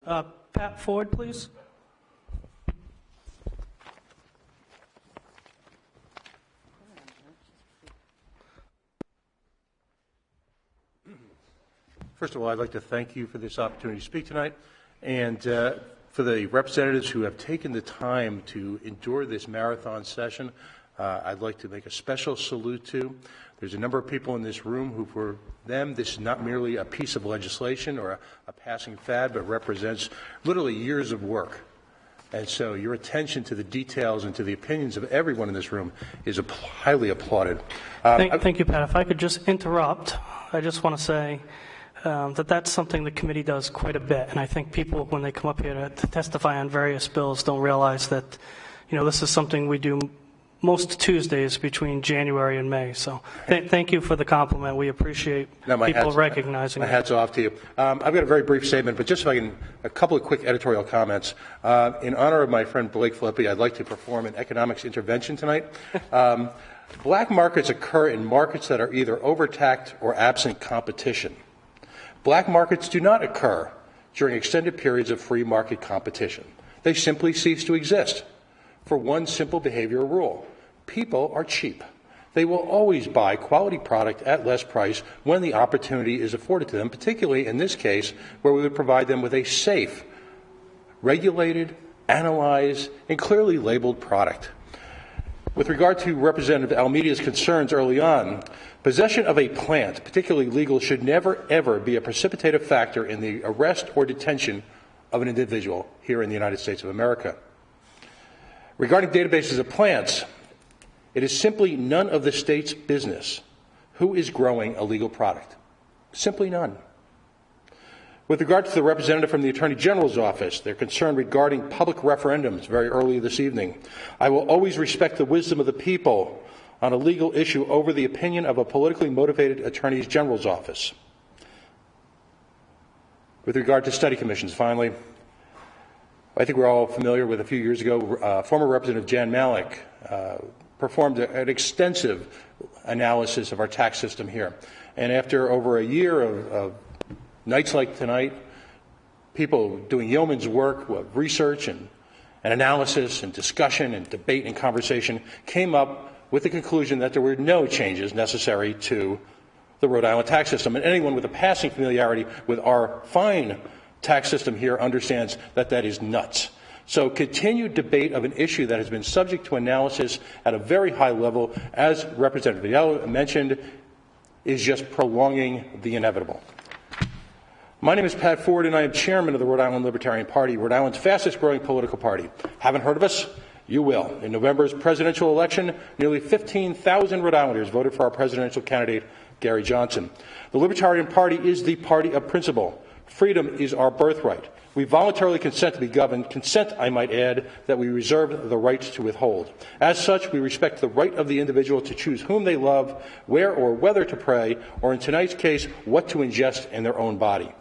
Pat Ford, please. First of all, I'd like to thank you for this opportunity to speak tonight, and for the representatives who have taken the time to endure this marathon session. I'd like to make a special salute to. There's a number of people in this room who, for them, this is not merely a piece of legislation or a passing fad, but represents literally years of work. And so your attention to the details and to the opinions of everyone in this room is highly applauded. Thank you, Pat. If I could just interrupt, I just want to say that's something the committee does quite a bit. And I think people, when they come up here to testify on various bills, don't realize that, this is something we do most Tuesdays between January and May. So thank you for the compliment. We appreciate people recognizing my it. Hats off to you. I've got a very brief statement, but just if I can, a couple of quick editorial comments. In honor of my friend Blake Filippi, I'd like to perform an economics intervention tonight. Black markets occur in markets that are either overtaxed or absent competition. Black markets do not occur during extended periods of free market competition. They simply cease to exist for one simple behavioral rule. People are cheap. They will always buy quality product at less price when the opportunity is afforded to them, particularly in this case where we would provide them with a safe, regulated, analyzed, and clearly labeled product. With regard to Representative Almeida's concerns early on, possession of a plant, particularly legal, should never, ever be a precipitative factor in the arrest or detention of an individual here in the United States of America. Regarding databases of plants, it is simply none of the state's business who is growing a legal product. Simply none. With regard to the representative from the Attorney General's office, their concern regarding public referendums very early this evening, I will always respect the wisdom of the people on a legal issue over the opinion of a politically motivated Attorney General's office. With regard to study commissions, finally, I think we're all familiar with a few years ago, former Representative Jan Malik performed an extensive analysis of our tax system here. And after over a year of nights like tonight, people doing yeoman's work with research and analysis and discussion and debate and conversation, came up with the conclusion that there were no changes necessary to the Rhode Island tax system. And anyone with a passing familiarity with our fine tax system here understands that that is nuts. So continued debate of an issue that has been subject to analysis at a very high level, as Representative Villela mentioned, is just prolonging the inevitable. My name is Pat Ford, and I am chairman of the Rhode Island Libertarian Party, Rhode Island's fastest growing political party. Haven't heard of us? You will. In November's presidential election, nearly 15,000 Rhode Islanders voted for our presidential candidate, Gary Johnson. The Libertarian Party is the party of principle. Freedom is our birthright. We voluntarily consent to be governed, consent, I might add, that we reserve the right to withhold. As such, we respect the right of the individual to choose whom they love, where or whether to pray, or in tonight's case, what to ingest in their own body.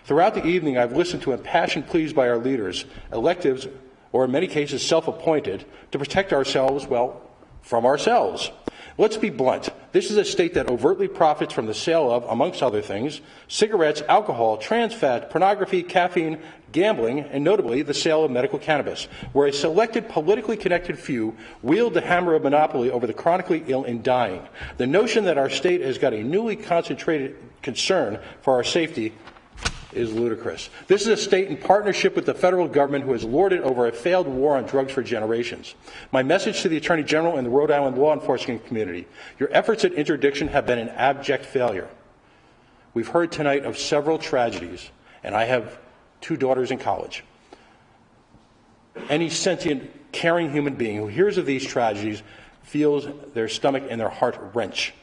Throughout the evening, I've listened to impassioned pleas by our leaders, electives, or in many cases self-appointed, to protect ourselves, well, from ourselves. Let's be blunt. This is a state that overtly profits from the sale of, amongst other things, cigarettes, alcohol, trans fat, pornography, caffeine, gambling, and notably the sale of medical cannabis, where a selected politically connected few wield the hammer of monopoly over the chronically ill and dying. The notion that our state has got a newly concentrated concern for our safety is ludicrous. This is a state in partnership with the federal government who has lorded over a failed war on drugs for generations. My message to the Attorney General and the Rhode Island law enforcement community: your efforts at interdiction have been an abject failure. We've heard tonight of several tragedies, and I have 2 daughters in college. Any sentient, caring human being who hears of these tragedies feels their stomach and their heart wrench.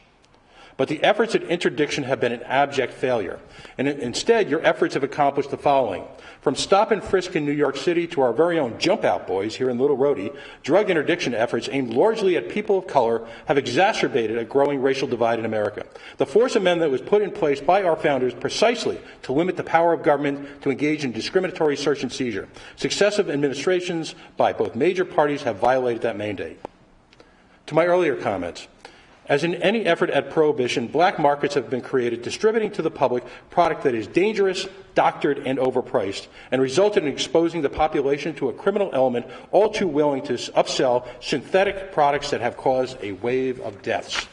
But the efforts at interdiction have been an abject failure. And instead, your efforts have accomplished the following. From stop and frisk in New York City to our very own jump out boys here in Little Rhodey, drug interdiction efforts aimed largely at people of color have exacerbated a growing racial divide in America. The Fourth Amendment was put in place by our founders precisely to limit the power of government to engage in discriminatory search and seizure. Successive administrations by both major parties have violated that mandate. To my earlier comments, As in any effort at prohibition, black markets have been created, distributing to the public product that is dangerous, doctored, and overpriced, and resulted in exposing the population to a criminal element all too willing to upsell synthetic products that have caused a wave of deaths.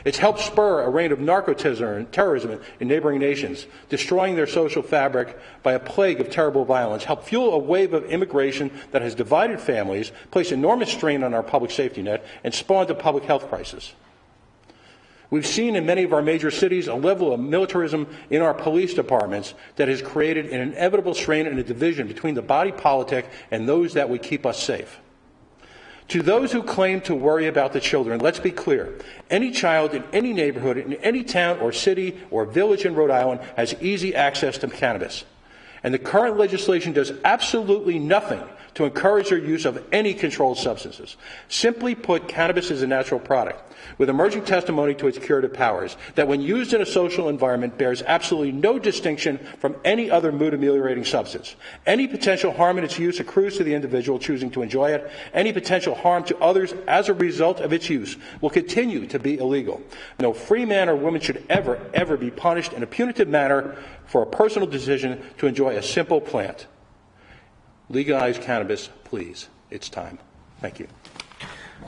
It's helped spur a reign of narco-terrorism in neighboring nations, destroying their social fabric by a plague of terrible violence, helped fuel a wave of immigration that has divided families, placed enormous strain on our public safety net, and spawned a public health crisis. We've seen in many of our major cities a level of militarism in our police departments that has created an inevitable strain and a division between the body politic and those that would keep us safe. To those who claim to worry about the children, let's be clear. Any child in any neighborhood, in any town or city or village in Rhode Island has easy access to cannabis. And the current legislation does absolutely nothing to encourage their use of any controlled substances. Simply put, cannabis is a natural product with emerging testimony to its curative powers that when used in a social environment bears absolutely no distinction from any other mood-ameliorating substance. Any potential harm in its use accrues to the individual choosing to enjoy it. Any potential harm to others as a result of its use will continue to be illegal. No free man or woman should ever be punished in a punitive manner for a personal decision to enjoy a simple plant. Legalize cannabis, please. It's time. Thank you.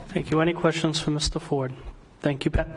Thank you. Any questions for Mr. Ford? Thank you, Pat.